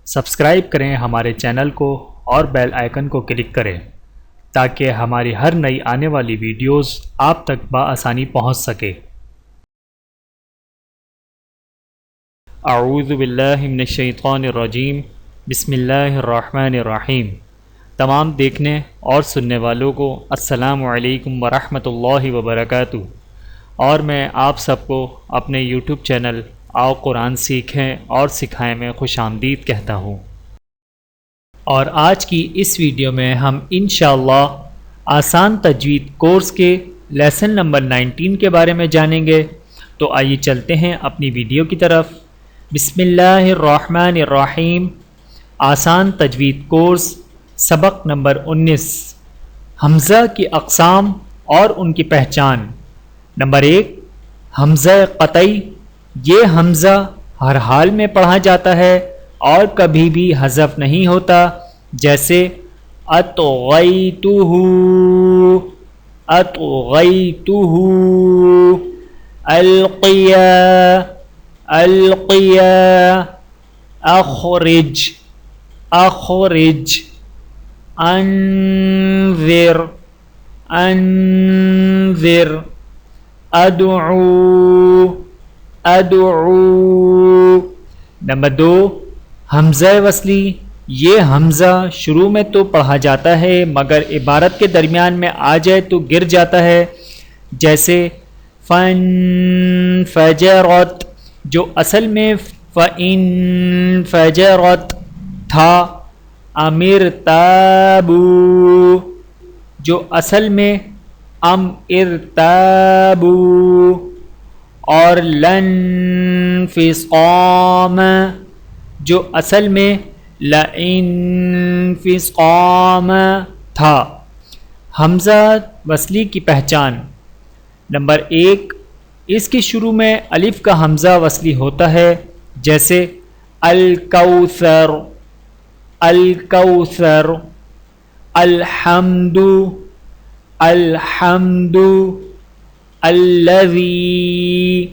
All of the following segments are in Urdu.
سبسکرائب کریں ہمارے چینل کو اور بیل آئیکن کو کلک کریں تاکہ ہماری ہر نئی آنے والی ویڈیوز آپ تک بآسانی پہنچ سکے۔ اعوذ باللہ من الشیطان الرجیم، بسم اللہ الرحمن الرحیم۔ تمام دیکھنے اور سننے والوں کو السلام علیکم ورحمۃ اللہ وبرکاتہ، اور میں آپ سب کو اپنے یوٹیوب چینل آؤ قرآن سیکھیں اور سکھائیں میں خوش آمدید کہتا ہوں۔ اور آج کی اس ویڈیو میں ہم انشاءاللہ آسان تجوید کورس کے لیسن نمبر 19 کے بارے میں جانیں گے۔ تو آئیے چلتے ہیں اپنی ویڈیو کی طرف۔ بسم اللہ الرحمن الرحیم۔ آسان تجوید کورس سبق نمبر 19، حمزہ کی اقسام اور ان کی پہچان۔ نمبر 1، حمزہ قطعی۔ یہ حمزہ ہر حال میں پڑھا جاتا ہے اور کبھی بھی حذف نہیں ہوتا، جیسے اطغیتہ، اطغیتہ، القیا، القیا، اخرج، اخرج، انذر، انذر، ادعو، ادعو۔ نمبر 2، حمزہ وصلی۔ یہ حمزہ شروع میں تو پڑھا جاتا ہے مگر عبارت کے درمیان میں آ جائے تو گر جاتا ہے، جیسے فن فجرت، جو اصل میں فإن فجرت تھا، امر تابو، جو اصل میں ام ارتابو، اور لن فصام، جو اصل میں لئن فصام تھا۔ حمزہ وصلی کی پہچان۔ نمبر 1، اس کے شروع میں الف کا حمزہ وصلی ہوتا ہے، جیسے الکوثر، الکوثر، الحمد، الحمد، الذی،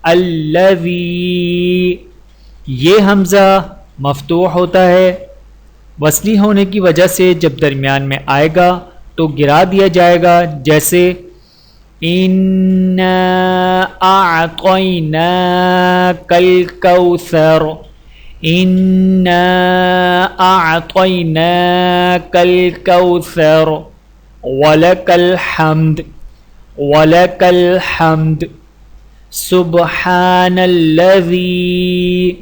الذی۔ یہ حمزہ مفتوح ہوتا ہے، وصلی ہونے کی وجہ سے جب درمیان میں آئے گا تو گرا دیا جائے گا، جیسے انا اعطیناک الکوثر، انا اعطیناک الکوثر، ولک الحمد، ولک الحمد، سبحان الذی،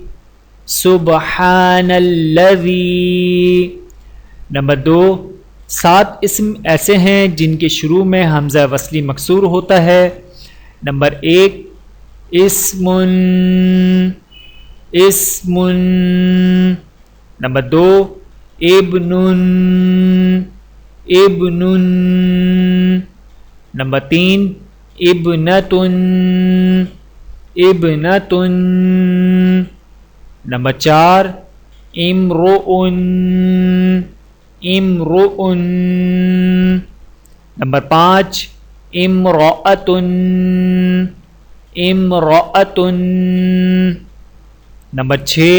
سبحان الذی۔ نمبر 2، 7 اسم ایسے ہیں جن کے شروع میں حمزہ وصلی مکسور ہوتا ہے۔ نمبر 1، اسم، اسم۔ نمبر 2، ابن، ابن۔ نمبر 3، ابنۃ، ابنۃ۔ نمبر 4، امرؤ، امرؤ۔ نمبر 5، امرأۃ، امرأۃ۔ نمبر 6،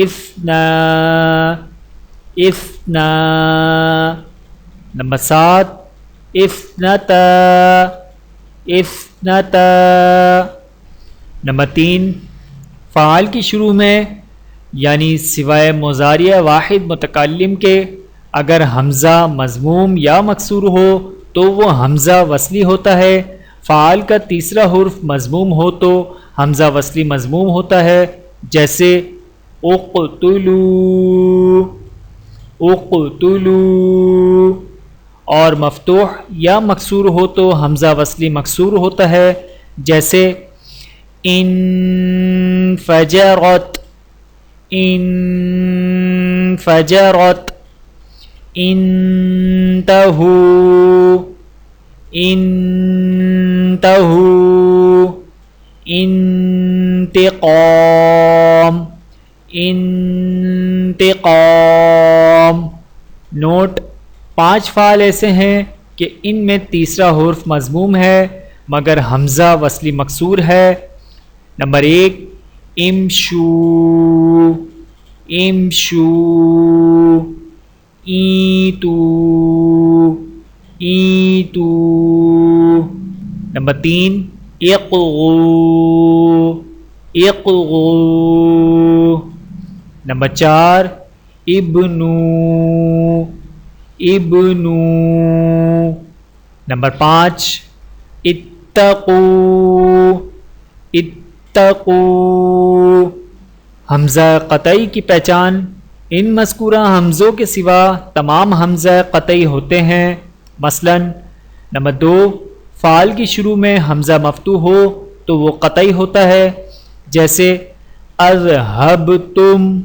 اثنا، اثنا۔ نمبر 7، اثنتا، اثنتا۔ نمبر 3، فعال کی شروع میں یعنی سوائے مضارع واحد متکلم کے اگر حمزہ مضموم یا مکسور ہو تو وہ حمزہ وصلی ہوتا ہے۔ فعال کا تیسرا حرف مضموم ہو تو حمزہ وصلی مضموم ہوتا ہے، جیسے اقتلوا، اقتلوا۔ اور مفتوح یا مکسور ہو تو حمزہ وصلی مکسور ہوتا ہے، جیسے انفجرت، انفجرت، انتہوا، انتہوا، انتقام، انتقام۔ نوٹ: 5 فعال ایسے ہیں کہ ان میں تیسرا حرف مضموم ہے مگر حمزہ وصلی مکسور ہے۔ نمبر 1، امشو، امشو، ایتو، ایتو۔ نمبر 3 اقغو، اقغو۔ نمبر 4 ابنو، ابنو۔ نمبر 5 اتقو، اتقو۔ حمزہ قطعی کی پہچان: ان مذکورہ حمزوں کے سوا تمام حمزہ قطعی ہوتے ہیں۔ مثلا نمبر 2 فعل کی شروع میں حمزہ مفتوح ہو تو وہ قطعی ہوتا ہے، جیسے اذهبتم،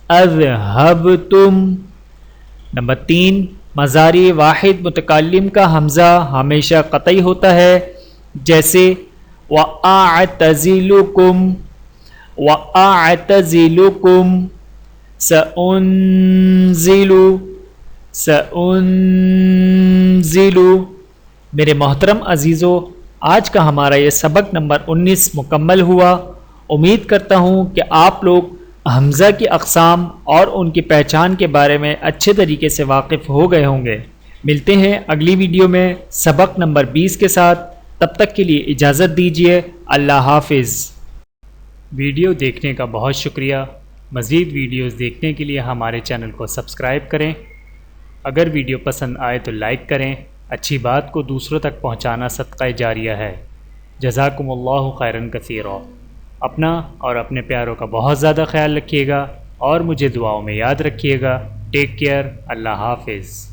اذهبتم۔ نمبر 3 مضارع واحد متکلم کا حمزہ ہمیشہ قطعی ہوتا ہے، جیسے وَأَعْتَزِلُكُمْ، وَأَعْتَزِلُكُمْ، سَأُنزِلُ، سَأُنزِلُ۔ میرے محترم عزیزو، آج کا ہمارا یہ سبق نمبر 19 مکمل ہوا۔ امید کرتا ہوں کہ آپ لوگ حمزہ کی اقسام اور ان کی پہچان کے بارے میں اچھے طریقے سے واقف ہو گئے ہوں گے۔ ملتے ہیں اگلی ویڈیو میں سبق نمبر 20 کے ساتھ۔ تب تک کے لیے اجازت دیجیے۔ اللہ حافظ۔ ویڈیو دیکھنے کا بہت شکریہ۔ مزید ویڈیوز دیکھنے کے لیے ہمارے چینل کو سبسکرائب کریں۔ اگر ویڈیو پسند آئے تو لائک کریں۔ اچھی بات کو دوسروں تک پہنچانا صدقہ جاریہ ہے۔ جزاکم اللہ خیرا کثیرا۔ اپنا اور اپنے پیاروں کا بہت زیادہ خیال رکھیے گا اور مجھے دعاؤں میں یاد رکھیے گا۔ Take care. اللہ حافظ۔